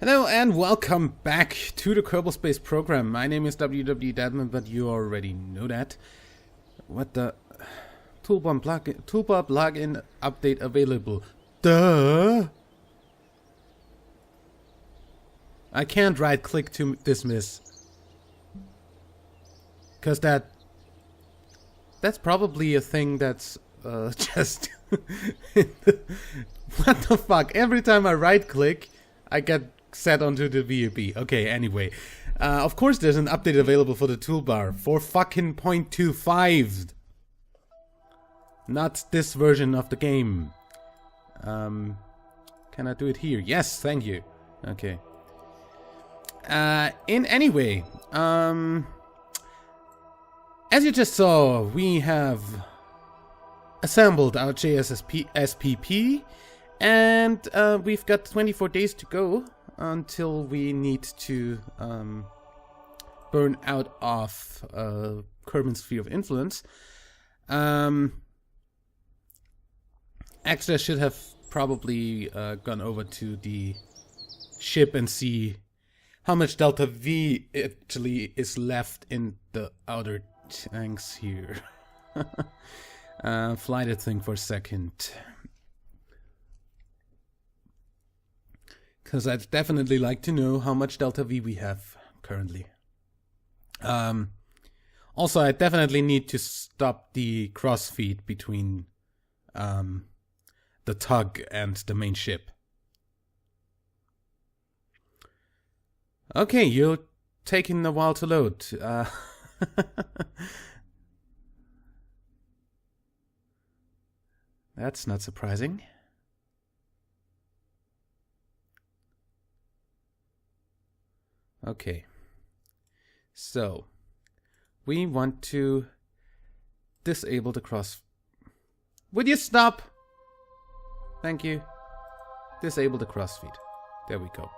Hello and welcome back to the Kerbal Space program. My name is WWEdeadman, but you already know that. What the... Toolbar plugin update available. Duh! I can't right click to dismiss. Cause that's probably a thing that's just... What the fuck? Every time I right click, I get set onto the VUB. Okay, anyway. Of course there's an update available for the toolbar for fucking 0.25. Not this version of the game. Can I do it here? Yes, thank you. Okay. In any way, as you just saw, we have assembled our SPP, and we've got 24 days to go until we need to burn out of Kerbal Sphere of Influence. Actually, I should have probably gone over to the ship and see how much Delta V actually is left in the outer tanks here. Fly that thing for a second. Because I'd definitely like to know how much Delta V we have currently. Also, I definitely need to stop the crossfeed between the tug and the main ship. Okay, you're taking a while to load. That's not surprising. Okay. So, we want to disable the cross... Would you stop? Thank you. Disable the crossfeed. There we go.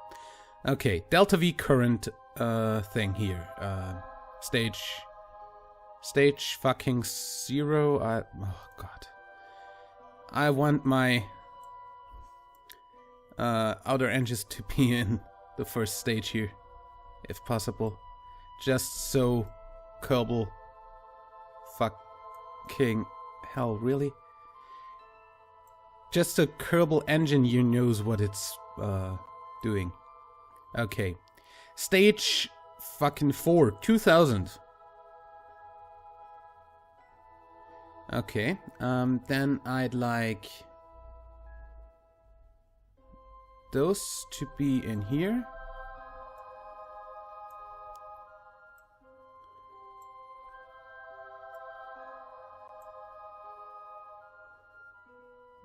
Okay, Delta V current thing here. Stage fucking 0. Oh god. I want my outer engines to be in the first stage here, if possible. Just so Kerbal fucking hell, really? Just a Kerbal engine you knows what it's doing. Okay. Stage fucking 4, 2000. Okay, then I'd like those to be in here.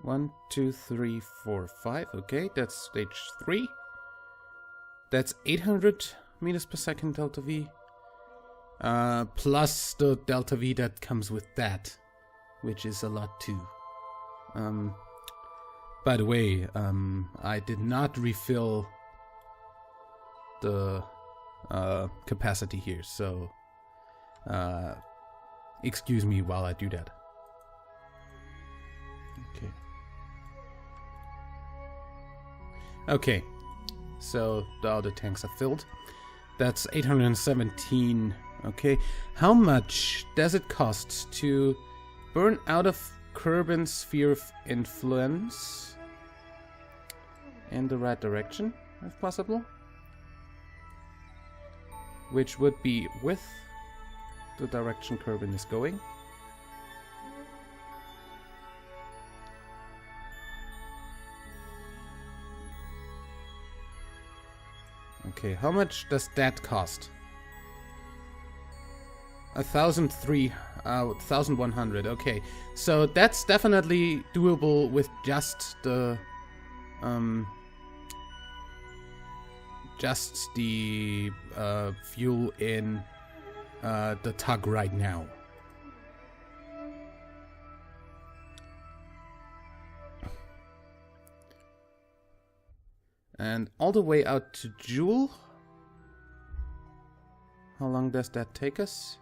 One, two, three, four, five. Okay, that's stage 3. That's 800 meters per second Delta V. Plus the Delta V that comes with that, which is a lot too. By the way, I did not refill the capacity here, so excuse me while I do that. Okay. Okay, so the other tanks are filled. That's 817. Okay, how much does it cost to burn out of Kerbal Sphere of Influence in the right direction, if possible? Which would be with the direction Kerbal is going. Okay, how much does that cost? 1,100. Okay, so that's definitely doable with just the fuel in the tug right now. And all the way out to Jool. How long does that take us?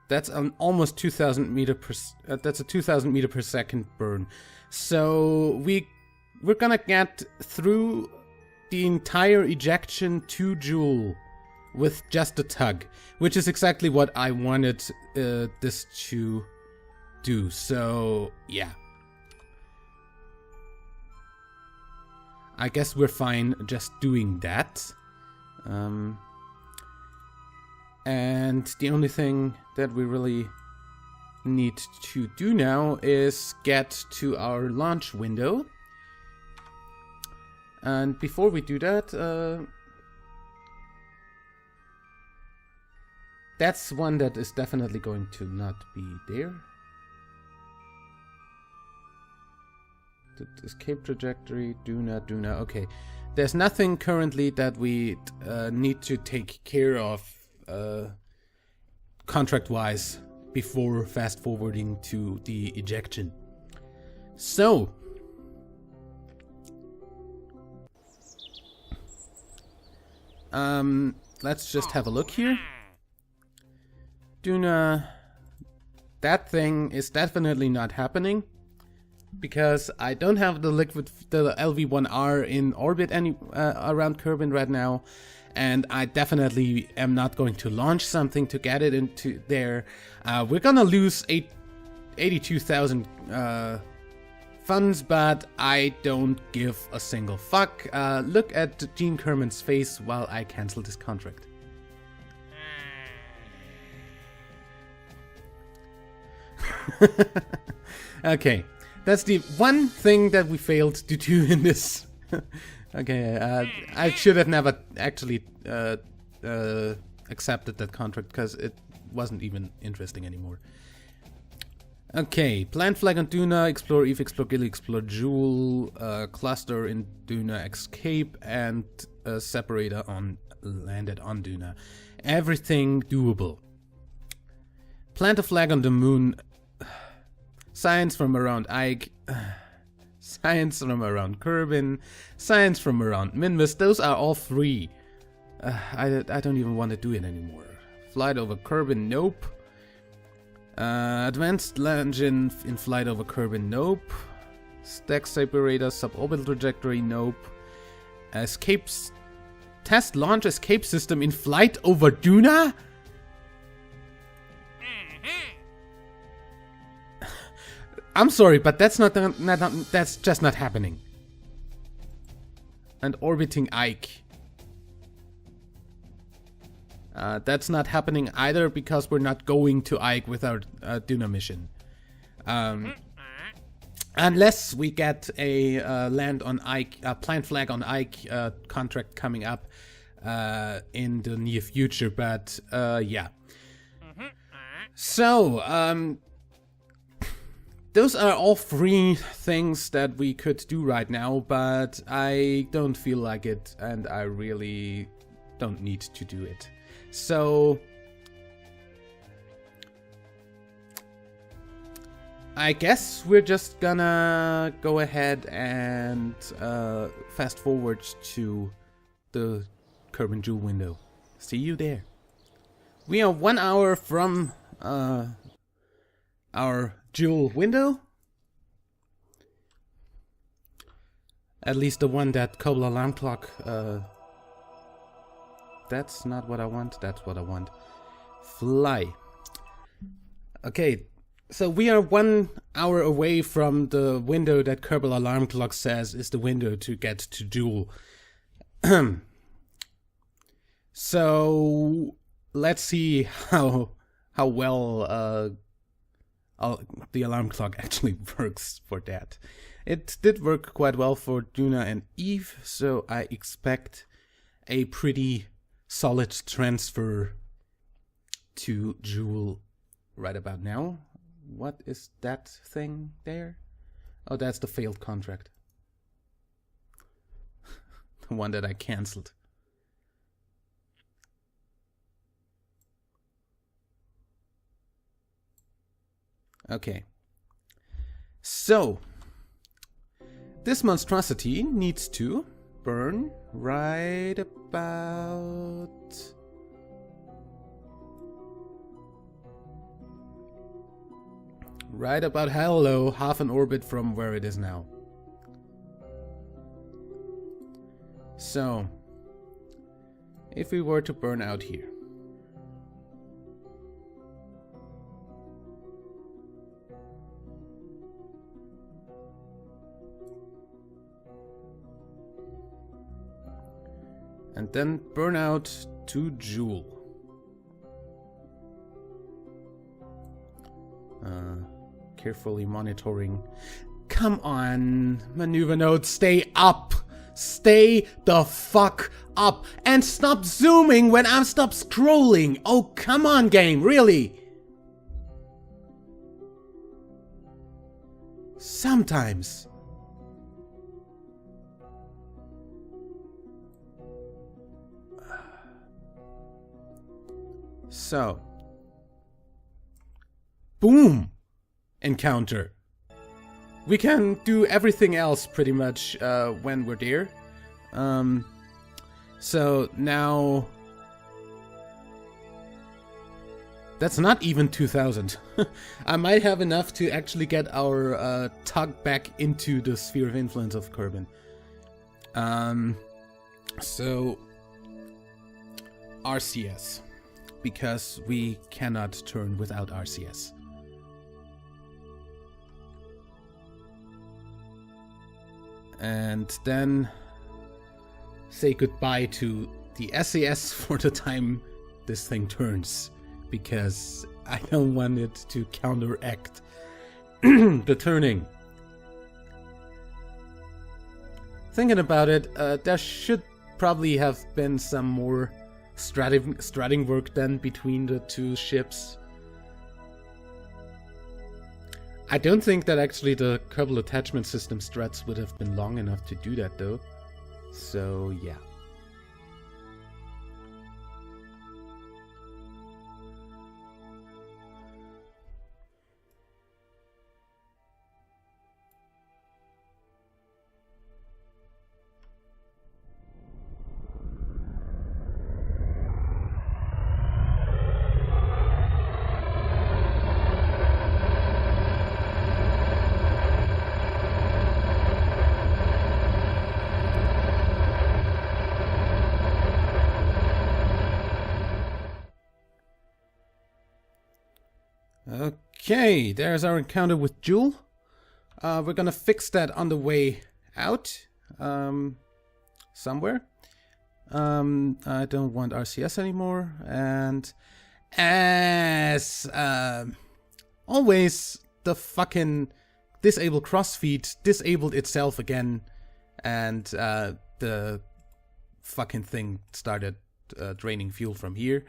That's an almost 2,000 meter per. That's a 2,000 meter per second burn. So we we're gonna get through the entire ejection to Jool with just a tug, which is exactly what I wanted this to do. So yeah, I guess we're fine just doing that. And the only thing that we really need to do now is get to our launch window. And before we do that, that's one that is definitely going to not be there. The escape trajectory, Duna. Okay, there's nothing currently that we need to take care of contract-wise before fast-forwarding to the ejection. So, let's just have a look here. Duna, that thing is definitely not happening because I don't have the LV-1R in orbit around Kerbal right now, and I definitely am not going to launch something to get it into there. We're gonna lose 82,000 funds, but I don't give a single fuck. Look at Gene Kerman's face while I cancel this contract. Okay, that's the one thing that we failed to do in this. Okay, I should have never actually accepted that contract because it wasn't even interesting anymore. Okay, plant flag on Duna, explore Eve, explore Gilly, explore Jool, cluster in Duna, escape, and separator landed on Duna. Everything doable. Plant a flag on the moon. Science from around Ike. Science from around Kerbal. Science from around Minmus. Those are all free. I don't even want to do it anymore. Flight over Kerbal. Nope. Advanced engine in flight over Kerbal. Nope. Stack separator. Suborbital trajectory. Nope. Escapes. Test launch escape system in flight over Duna? I'm sorry, but that's that's just not happening. And orbiting Ike. That's not happening either because we're not going to Ike with our Duna mission. Unless we get a land on Ike, plant flag on Ike contract coming up in the near future, but yeah. So, those are all free things that we could do right now, but I don't feel like it, and I really don't need to do it. So, I guess we're just gonna go ahead and fast forward to the Kerbal Jool window. See you there. We are 1 hour from our Jool window. At least the one that Kerbal alarm clock. That's not what I want. That's what I want. Fly. Okay, so we are 1 hour away from the window that Kerbal alarm clock says is the window to get to Jool. So let's see how well the alarm clock actually works for that. It did work quite well for Duna and Eve, so I expect a pretty solid transfer to Jool right about now. What is that thing there? Oh, that's the failed contract. The one that I cancelled. Okay. So, this monstrosity needs to burn right about... hello, half an orbit from where it is now. So, if we were to burn out here. And then burn out to Jool. Carefully monitoring. Come on, maneuver node, stay up! Stay the fuck up! And stop zooming when I stop scrolling! Oh, come on, game, really? Sometimes. So. Boom! Encounter. We can do everything else pretty much when we're there. So now... That's not even 2000. I might have enough to actually get our tug back into the sphere of influence of Kerbal. So... RCS. Because we cannot turn without RCS. And then say goodbye to the SAS for the time this thing turns, because I don't want it to counteract the turning. Thinking about it, there should probably have been some more strutting work done between the two ships. I don't think that actually the Kerbal attachment system struts would have been long enough to do that though. So yeah. Okay, there's our encounter with Jool. We're gonna fix that on the way out, somewhere. I don't want RCS anymore, and as always, the fucking disable crossfeed disabled itself again, and the fucking thing started draining fuel from here.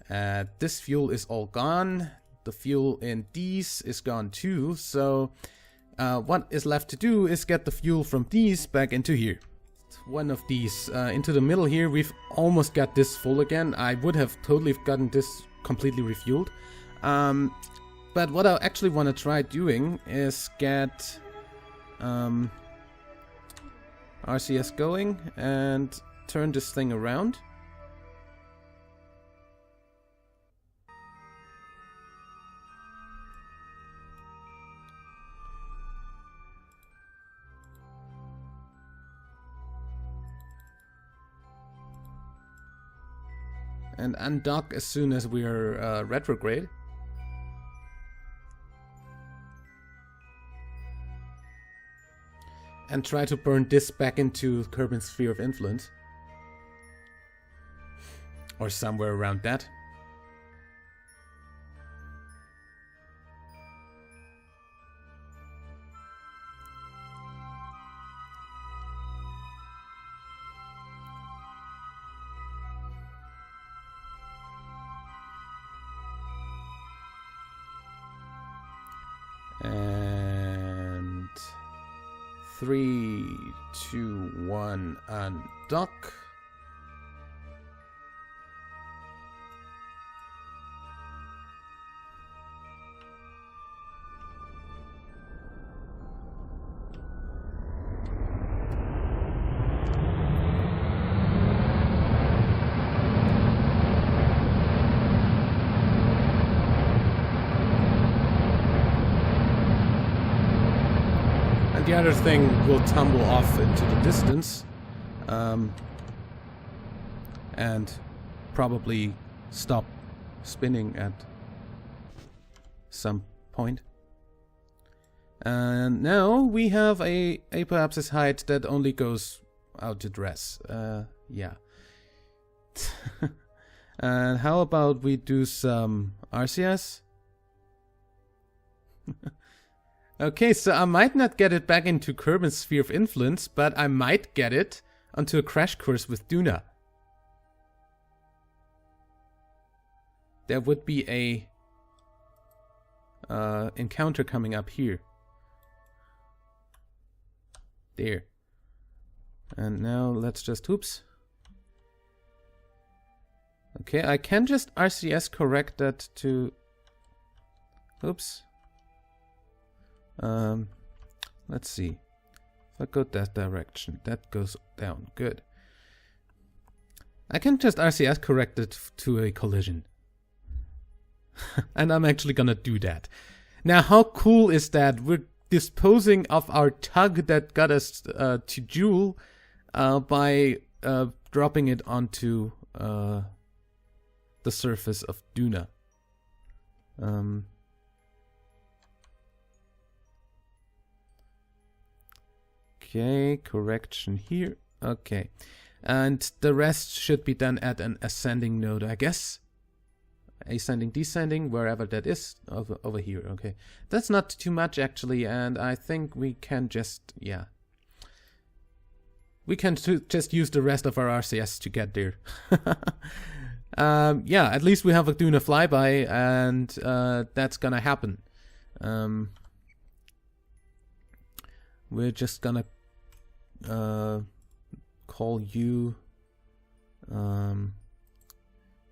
This fuel is all gone. The fuel in these is gone too, so what is left to do is get the fuel from these back into here. One of these into the middle here. We've almost got this full again. I would have totally gotten this completely refueled. But what I actually want to try doing is get RCS going and turn this thing around. And undock as soon as we are retrograde. And try to burn this back into Kerbal's sphere of influence. Or somewhere around that. And 3, 2, 1, undock. The other thing will tumble off into the distance. and probably stop spinning at some point. And now we have a apoapsis height that only goes out to dress. Yeah. And how about we do some RCS? Okay, so I might not get it back into Kerbin's sphere of influence, but I might get it onto a crash course with Duna. There would be a encounter coming up here. There. And now let's just, oops. Okay, I can just RCS correct that to, oops. Let's see. If I go that direction, that goes down. Good. I can just RCS correct it to a collision. And I'm actually gonna do that. Now, how cool is that? We're disposing of our tug that got us to Jool by dropping it onto the surface of Duna. Okay, correction here. Okay. And the rest should be done at an ascending node, I guess. Ascending, descending, wherever that is, over here. Okay. That's not too much, actually, and I think we can just, yeah. We can just use the rest of our RCS to get there. Yeah, at least we have a Duna flyby, and that's gonna happen. We're just gonna call you,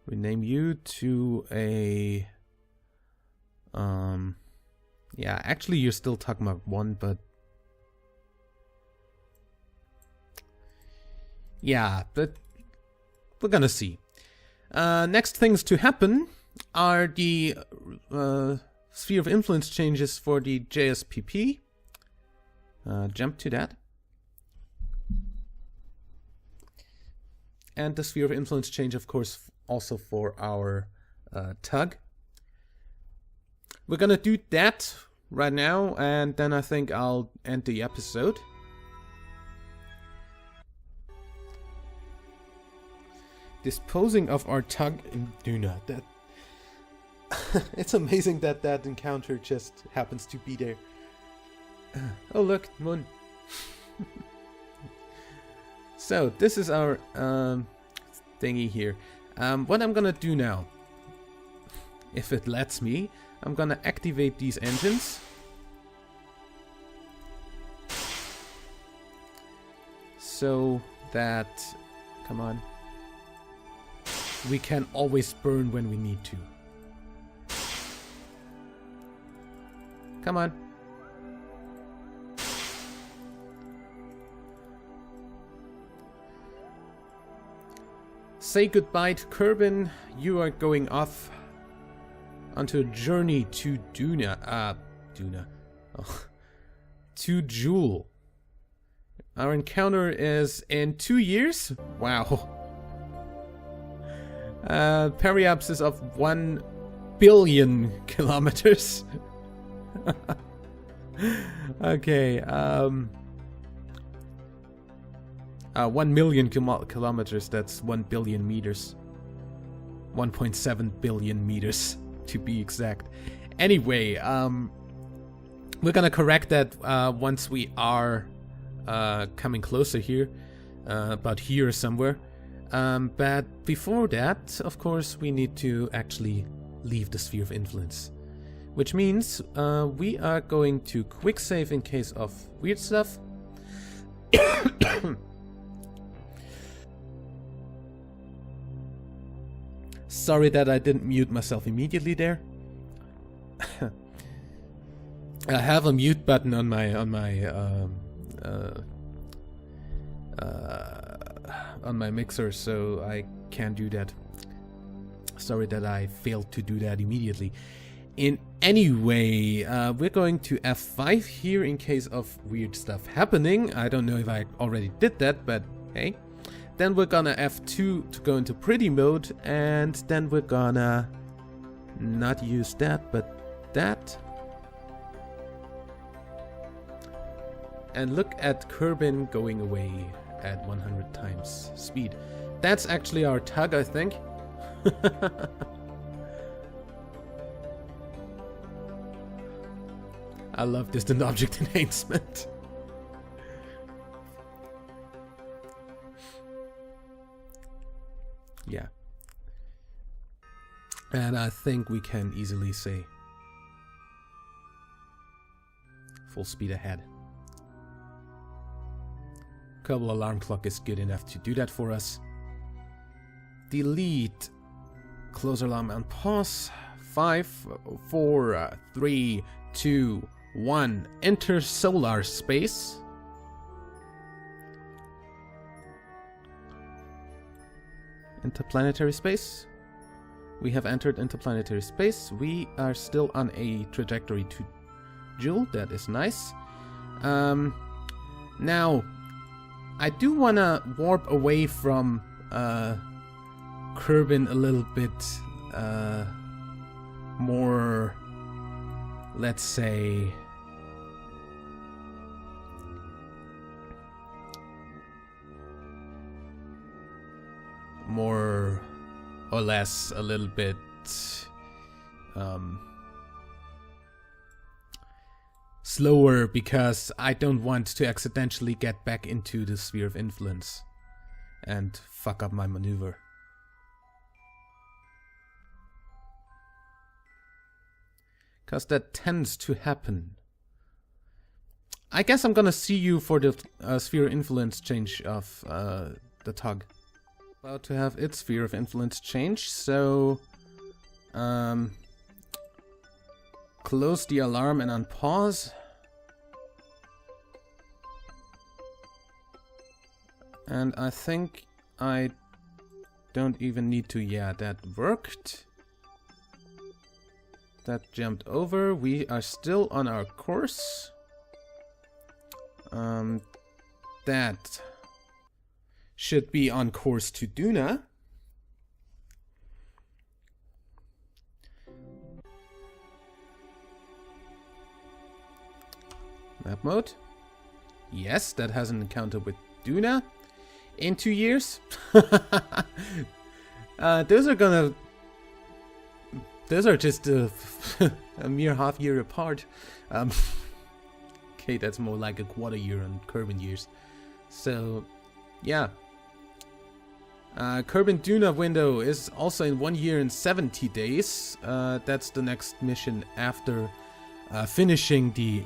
rename you to a, yeah, actually you're still talking about 1, but yeah, but we're gonna see. Next things to happen are the sphere of influence changes for the JSPP. Jump to that. And the sphere of influence change, of course, also for our tug. We're gonna do that right now, and then I think I'll end the episode. Disposing of our tug in Duna. That it's amazing that that encounter just happens to be there. Oh look, moon. So this is our thingy here. What I'm gonna do now, if it lets me, I'm gonna activate these engines. So that, come on, we can always burn when we need to. Come on. Say goodbye to Kerbin. You are going off onto a journey to Duna. To Jool. Our encounter is in 2 years. Wow. Periapsis of 1 billion kilometers. Okay. 1 million kilometers, that's 1 billion meters. 1.7 billion meters, to be exact. Anyway, we're gonna correct that once we are coming closer here. About here somewhere. But before that, of course, we need to actually leave the sphere of influence. Which means we are going to quick save in case of weird stuff. Sorry that I didn't mute myself immediately there. I have a mute button on my mixer, so I can't do that. Sorry that I failed to do that immediately. In any way, we're going to F5 here in case of weird stuff happening. I don't know if I already did that, but hey. Then we're gonna F2 to go into pretty mode, and then we're gonna not use that, but that. And look at Kerbal going away at 100 times speed. That's actually our tug, I think. I love distant object enhancement. Yeah. And I think we can easily say full speed ahead. Kerbal alarm clock is good enough to do that for us. Delete. Close alarm and pause. 5, 4, 3, 2, 1. Enter solar space. Interplanetary space. We have entered interplanetary space. We are still on a trajectory to Jool. That is nice. Now, I do want to warp away from Kerbal a little bit more, let's say, more or less a little bit slower, because I don't want to accidentally get back into the sphere of influence and fuck up my maneuver. Because that tends to happen. I guess I'm gonna see you for the sphere of influence change of the tug. About to have its sphere of influence change, so close the alarm and unpause. And I think I don't even need to. Yeah, that worked. That jumped over. We are still on our course. That should be on course to Duna. Map mode. Yes, that has an encounter with Duna in 2 years. Those are just a mere half year apart. Okay, that's more like a quarter year on Kerbal years. So, yeah. Kerbal Duna window is also in 1 year and 70 days. That's the next mission after finishing the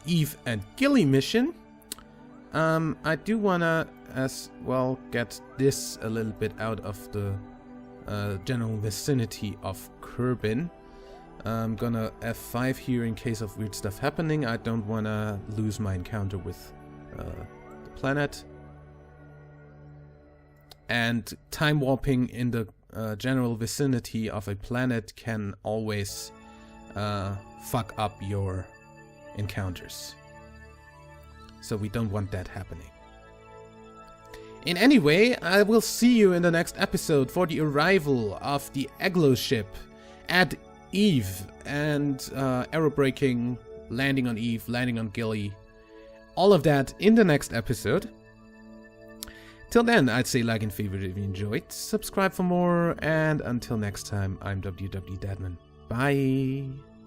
Eve and Gilly mission. I do wanna as well get this a little bit out of the general vicinity of Kerbal. I'm gonna F5 here in case of weird stuff happening. I don't wanna lose my encounter with the planet. And time warping in the general vicinity of a planet can always fuck up your encounters. So we don't want that happening. In any way, I will see you in the next episode for the arrival of the Aglo ship at Eve and aerobraking, landing on Eve, landing on Gilly. All of that in the next episode. Till then, I'd say like and favorite if you enjoyed, subscribe for more, and until next time, I'm WWEdeadman. Bye!